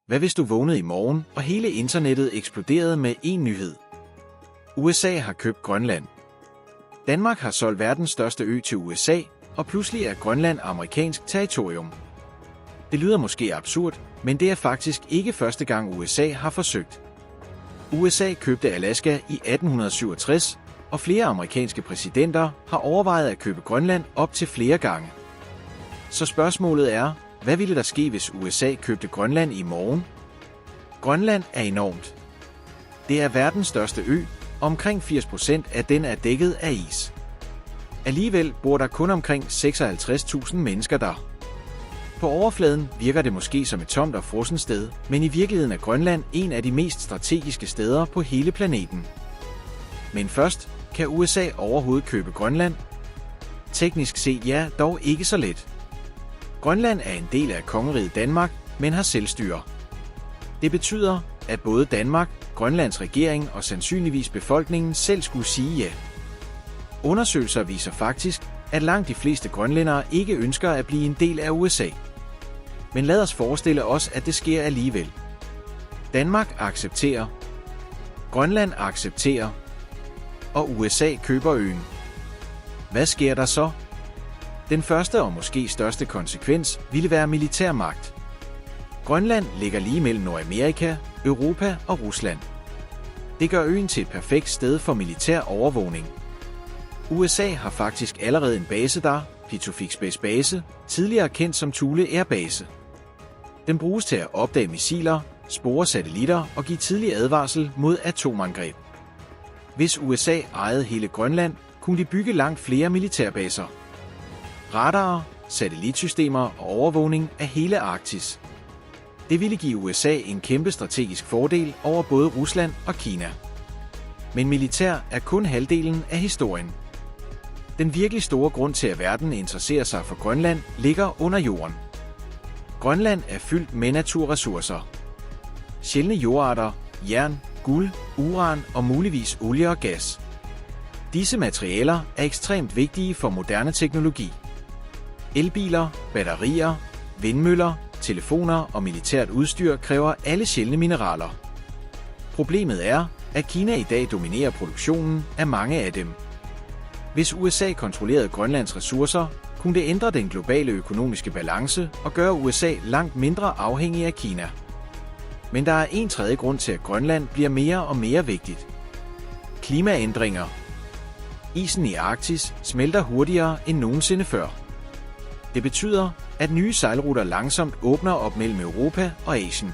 Hvad hvis du vågnede i morgen, og hele internettet eksploderede med én nyhed? USA har købt Grønland. Danmark har solgt verdens største ø til USA, og pludselig er Grønland amerikansk territorium. Det lyder måske absurd, men det er faktisk ikke første gang USA har forsøgt. USA købte Alaska i 1867, og flere amerikanske præsidenter har overvejet at købe Grønland op til flere gange. Så spørgsmålet er, hvad ville der ske, hvis USA købte Grønland i morgen? Grønland er enormt. Det er verdens største ø, og omkring 80% af den er dækket af is. Alligevel bor der kun omkring 56.000 mennesker der. På overfladen virker det måske som et tomt og frossent sted, men i virkeligheden er Grønland en af de mest strategiske steder på hele planeten. Men først, kan USA overhovedet købe Grønland? Teknisk set ja, dog ikke så let. Grønland er en del af kongeriget Danmark, men har selvstyre. Det betyder, at både Danmark, Grønlands regering og sandsynligvis befolkningen selv skulle sige ja. Undersøgelser viser faktisk, at langt de fleste grønlændere ikke ønsker at blive en del af USA. Men lad os forestille os, at det sker alligevel. Danmark accepterer, Grønland accepterer, og USA køber øen. Hvad sker der så? Den første og måske største konsekvens ville være militærmagt. Grønland ligger lige mellem Nordamerika, Europa og Rusland. Det gør øen til et perfekt sted for militær overvågning. USA har faktisk allerede en base der, Pituffik Space Base, tidligere kendt som Thule Air Base. Den bruges til at opdage missiler, spore satellitter og give tidlig advarsel mod atomangreb. Hvis USA ejede hele Grønland, kunne de bygge langt flere militærbaser. Radarer, satellitsystemer og overvågning af hele Arktis. Det ville give USA en kæmpe strategisk fordel over både Rusland og Kina. Men militær er kun halvdelen af historien. Den virkelig store grund til, at verden interesserer sig for Grønland, ligger under jorden. Grønland er fyldt med naturressourcer. Sjældne jordarter, jern, guld, uran og muligvis olie og gas. Disse materialer er ekstremt vigtige for moderne teknologi. Elbiler, batterier, vindmøller, telefoner og militært udstyr kræver alle sjældne mineraler. Problemet er, at Kina i dag dominerer produktionen af mange af dem. Hvis USA kontrollerede Grønlands ressourcer, kunne det ændre den globale økonomiske balance og gøre USA langt mindre afhængig af Kina. Men der er en tredje grund til, at Grønland bliver mere og mere vigtigt. Klimaændringer. Isen i Arktis smelter hurtigere end nogensinde før. Det betyder, at nye sejlruter langsomt åbner op mellem Europa og Asien.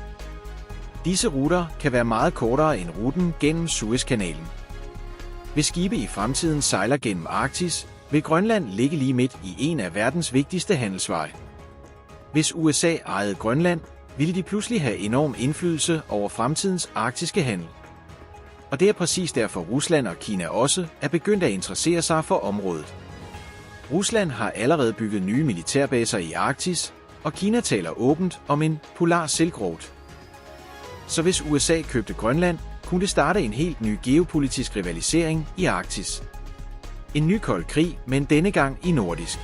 Disse ruter kan være meget kortere end ruten gennem Suezkanalen. Hvis skibe i fremtiden sejler gennem Arktis, vil Grønland ligge lige midt i en af verdens vigtigste handelsveje. Hvis USA ejede Grønland, ville de pludselig have enorm indflydelse over fremtidens arktiske handel. Og det er præcis derfor Rusland og Kina også er begyndt at interessere sig for området. Rusland har allerede bygget nye militærbaser i Arktis, og Kina taler åbent om en polar Silk Road. Så hvis USA købte Grønland, kunne det starte en helt ny geopolitisk rivalisering i Arktis. En ny kold krig, men denne gang i nordisk.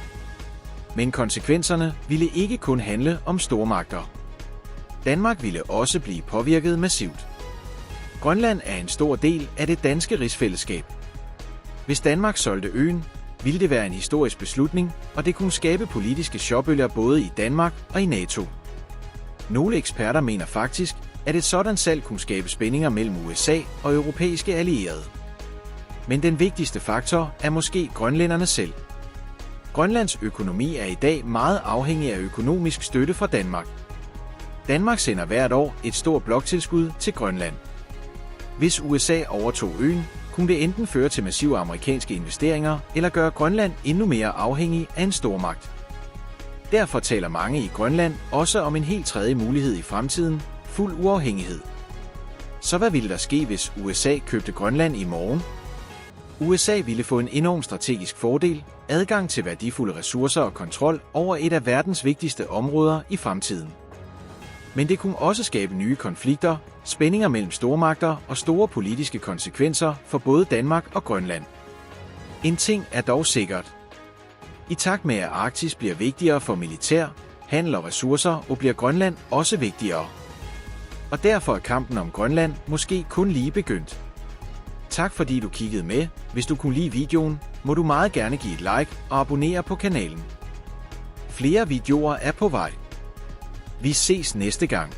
Men konsekvenserne ville ikke kun handle om stormagter. Danmark ville også blive påvirket massivt. Grønland er en stor del af det danske rigsfællesskab. Hvis Danmark solgte øen, ville det være en historisk beslutning, og det kunne skabe politiske chokbølger både i Danmark og i NATO. Nogle eksperter mener faktisk, at et sådan salg kunne skabe spændinger mellem USA og europæiske allierede. Men den vigtigste faktor er måske grønlænderne selv. Grønlands økonomi er i dag meget afhængig af økonomisk støtte fra Danmark. Danmark sender hvert år et stort bloktilskud til Grønland. Hvis USA overtog øen, kunne det enten føre til massive amerikanske investeringer eller gøre Grønland endnu mere afhængig af en stormagt. Derfor taler mange i Grønland også om en helt tredje mulighed i fremtiden, fuld uafhængighed. Så hvad ville der ske, hvis USA købte Grønland i morgen? USA ville få en enorm strategisk fordel, adgang til værdifulde ressourcer og kontrol over et af verdens vigtigste områder i fremtiden. Men det kunne også skabe nye konflikter, spændinger mellem stormagter og store politiske konsekvenser for både Danmark og Grønland. En ting er dog sikkert. I takt med, at Arktis bliver vigtigere for militær, handel og ressourcer, og bliver Grønland også vigtigere. og derfor er kampen om Grønland måske kun lige begyndt. Tak fordi du kiggede med. Hvis du kunne lide videoen, må du meget gerne give et like og abonnere på kanalen. Flere videoer er på vej. Vi ses næste gang.